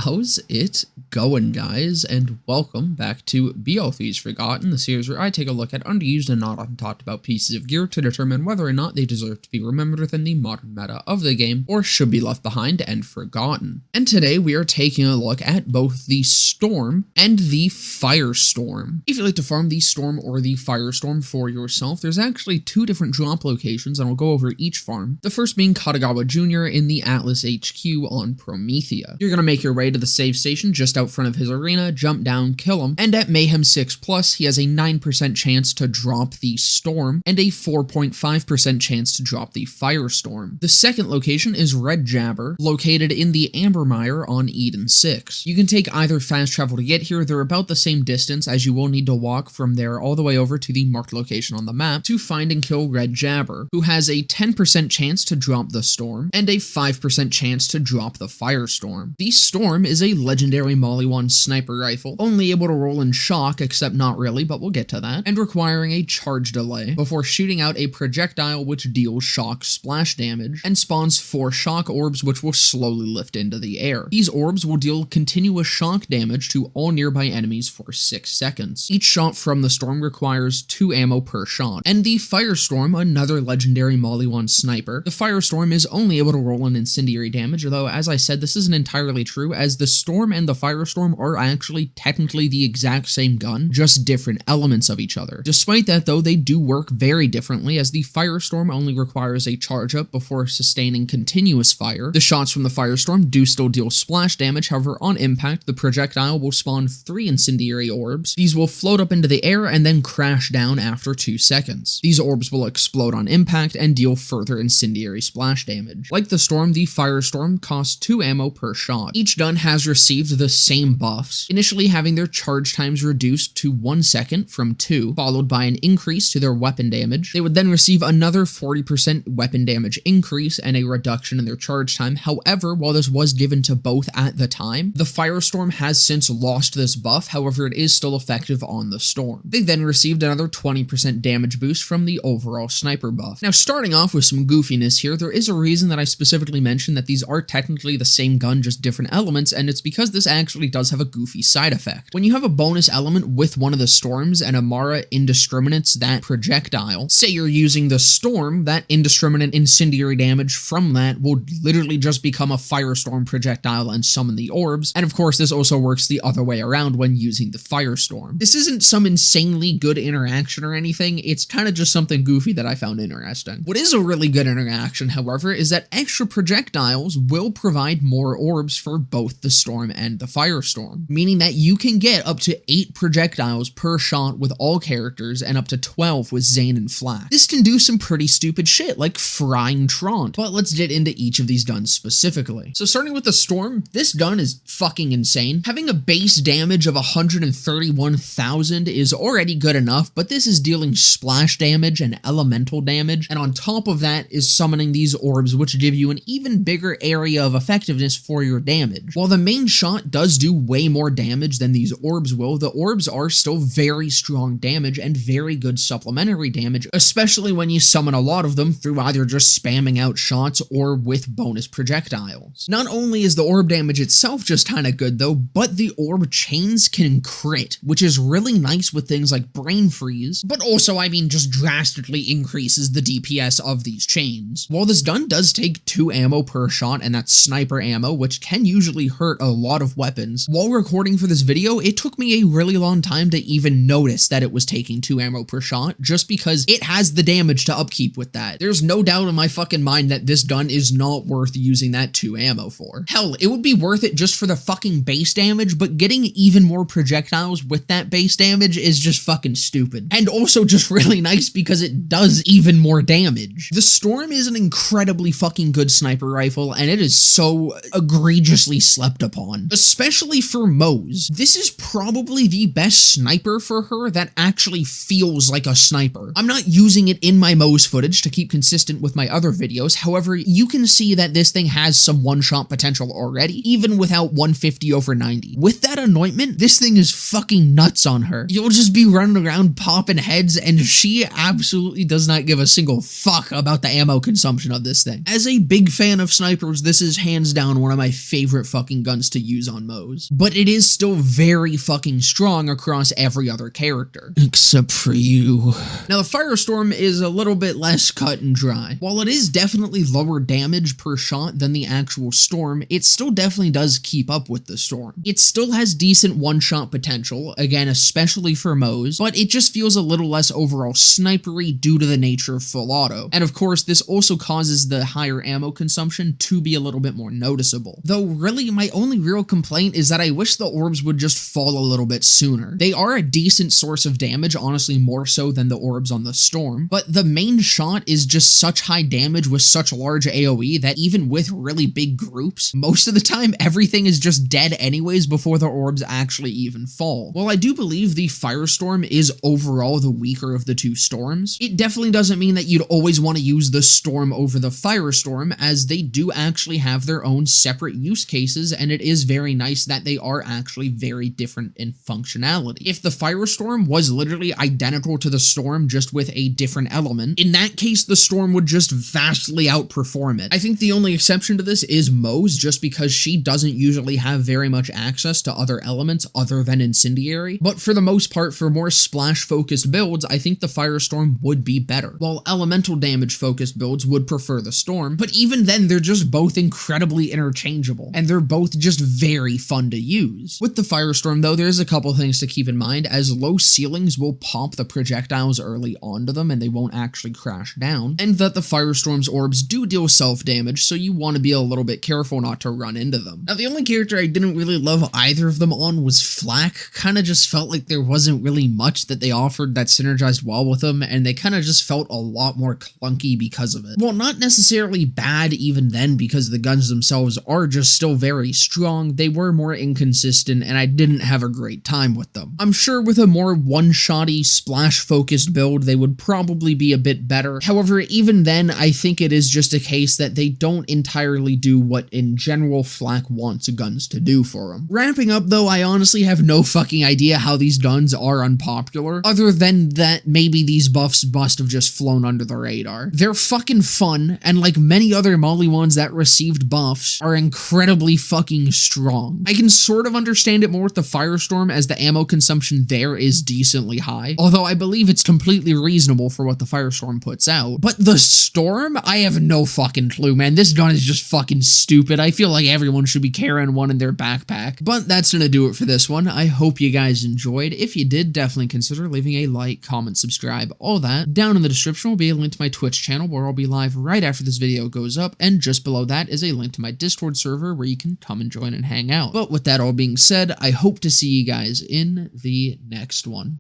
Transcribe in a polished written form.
How's it going, guys? And welcome back to BL3's Forgotten, the series where I take a look at underused and not often talked about pieces of gear to determine whether or not they deserve to be remembered within the modern meta of the game, or should be left behind and forgotten. And today we are taking a look at both the Storm and the Firestorm. If you'd like to farm the Storm or the Firestorm for yourself, there's actually two different drop locations, and I'll go over each farm. The first being Katagawa Jr. in the Atlas HQ on Promethea. You're gonna make your way to the save station just out front of his arena, jump down, kill him, and at Mayhem 6+, he has a 9% chance to drop the Storm and a 4.5% chance to drop the Firestorm. The second location is Red Jabber, located in the Ambermire on Eden 6. You can take either fast travel to get here. They're about the same distance, as you will need to walk from there all the way over to the marked location on the map to find and kill Red Jabber, who has a 10% chance to drop the Storm and a 5% chance to drop the Firestorm. The Storm is a legendary Maliwan sniper rifle, only able to roll in shock, except not really, but we'll get to that, and requiring a charge delay before shooting out a projectile which deals shock splash damage and spawns 4 shock orbs which will slowly lift into the air. These orbs will deal continuous shock damage to all nearby enemies for 6 seconds. Each shot from the Storm requires 2 ammo per shot. And the Firestorm, another legendary Maliwan sniper. The Firestorm is only able to roll in incendiary damage, though as I said, this isn't entirely true, as the Storm and the Firestorm are actually technically the exact same gun, just different elements of each other. Despite that though, they do work very differently, as the Firestorm only requires a charge up before sustaining continuous fire. The shots from the Firestorm do still deal splash damage, however on impact, the projectile will spawn 3 incendiary orbs. These will float up into the air and then crash down after 2 seconds. These orbs will explode on impact and deal further incendiary splash damage. Like the Storm, the Firestorm costs 2 ammo per shot. Each gun has received the same buffs, initially having their charge times reduced to 1 second from 2, followed by an increase to their weapon damage. They would then receive another 40% weapon damage increase and a reduction in their charge time. However, while this was given to both at the time, the Firestorm has since lost this buff, however it is still effective on the Storm. They then received another 20% damage boost from the overall sniper buff. Now starting off with some goofiness here, there is a reason that I specifically mentioned that these are technically the same gun, just different elements, and it's because this actually does have a goofy side effect. When you have a bonus element with one of the Storms and Amara indiscriminates that projectile, say you're using the Storm, that indiscriminate incendiary damage from that will literally just become a Firestorm projectile and summon the orbs, and of course this also works the other way around when using the Firestorm. This isn't some insanely good interaction or anything, it's kind of just something goofy that I found interesting. What is a really good interaction, however, is that extra projectiles will provide more orbs for both the Storm and the Firestorm, meaning that you can get up to 8 projectiles per shot with all characters and up to 12 with Zane and Flash. This can do some pretty stupid shit like frying Trant, but let's get into each of these guns specifically. So starting with the Storm, this gun is fucking insane. Having a base damage of 131,000 is already good enough, but this is dealing splash damage and elemental damage, and on top of that is summoning these orbs which give you an even bigger area of effectiveness for your damage. While the main shot does do way more damage than these orbs will, the orbs are still very strong damage and very good supplementary damage, especially when you summon a lot of them through either just spamming out shots or with bonus projectiles. Not only is the orb damage itself just kinda good though, but the orb chains can crit, which is really nice with things like Brain Freeze, but also, I mean, just drastically increases the DPS of these chains. While this gun does take 2 ammo per shot, and that's sniper ammo, which can usually hurt a lot of weapons, while recording for this video, it took me a really long time to even notice that it was taking 2 ammo per shot, just because it has the damage to upkeep with that. There's no doubt in my fucking mind that this gun is not worth using that 2 ammo for. Hell, it would be worth it just for the fucking base damage, but getting even more projectiles with that base damage is just fucking stupid. And also just really nice because it does even more damage. The Storm is an incredibly fucking good sniper rifle, and it is so egregiously slept upon, especially especially for Mose. This is probably the best sniper for her that actually feels like a sniper. I'm not using it in my Mose footage to keep consistent with my other videos, however, you can see that this thing has some one-shot potential already, even without 150/90. With that anointment, this thing is fucking nuts on her. You'll just be running around popping heads, and she absolutely does not give a single fuck about the ammo consumption of this thing. As a big fan of snipers, this is hands down one of my favorite fucking guns to use on Mose. But it is still very fucking strong across every other character. Except for you. Now the Firestorm is a little bit less cut and dry. While it is definitely lower damage per shot than the actual Storm, it still definitely does keep up with the Storm. It still has decent one-shot potential, again especially for Mose, but it just feels a little less overall snipery due to the nature of full auto. And of course this also causes the higher ammo consumption to be a little bit more noticeable. Though really my only real complaint is that I wish the orbs would just fall a little bit sooner. They are a decent source of damage, honestly more so than the orbs on the Storm, but the main shot is just such high damage with such large AoE that even with really big groups, most of the time everything is just dead anyways before the orbs actually even fall. While I do believe the Firestorm is overall the weaker of the two Storms, it definitely doesn't mean that you'd always want to use the Storm over the Firestorm, as they do actually have their own separate use cases, and it is very nice that they are actually very different in functionality. If the Firestorm was literally identical to the Storm just with a different element, in that case the Storm would just vastly outperform it. I think the only exception to this is Mose, just because she doesn't usually have very much access to other elements other than Incendiary, but for the most part, for more splash-focused builds, I think the Firestorm would be better, while elemental damage-focused builds would prefer the Storm, but even then they're just both incredibly interchangeable, and they're both just very fun to use. With the Firestorm though, there's a couple things to keep in mind, as low ceilings will pop the projectiles early onto them and they won't actually crash down, and that the Firestorm's orbs do deal self-damage, so you want to be a little bit careful not to run into them. Now the only character I didn't really love either of them on was Flak. Kinda just felt like there wasn't really much that they offered that synergized well with them, and they kinda just felt a lot more clunky because of it. Well, not necessarily bad even then, because the guns themselves are just still very strong, they were more inconsistent, and I didn't have a great time with them. I'm sure with a more one-shotty, splash-focused build, they would probably be a bit better. However, even then, I think it is just a case that they don't entirely do what in general Flak wants guns to do for them. Wrapping up though, I honestly have no fucking idea how these guns are unpopular, other than that maybe these buffs must have just flown under the radar. They're fucking fun, and like many other Maliwans that received buffs, are incredibly fucking strong. I can sort of understand it more with the Firestorm, as the ammo consumption there is decently high, although I believe it's completely reasonable for what the Firestorm puts out. But the Storm? I have no fucking clue, man. This gun is just fucking stupid. I feel like everyone should be carrying one in their backpack. But that's gonna do it for this one. I hope you guys enjoyed. If you did, definitely consider leaving a like, comment, subscribe, all that. Down in the description will be a link to my Twitch channel, where I'll be live right after this video goes up, and just below that is a link to my Discord server where you can come and join and hang out. But with that all being said, I hope to see you guys in the next one.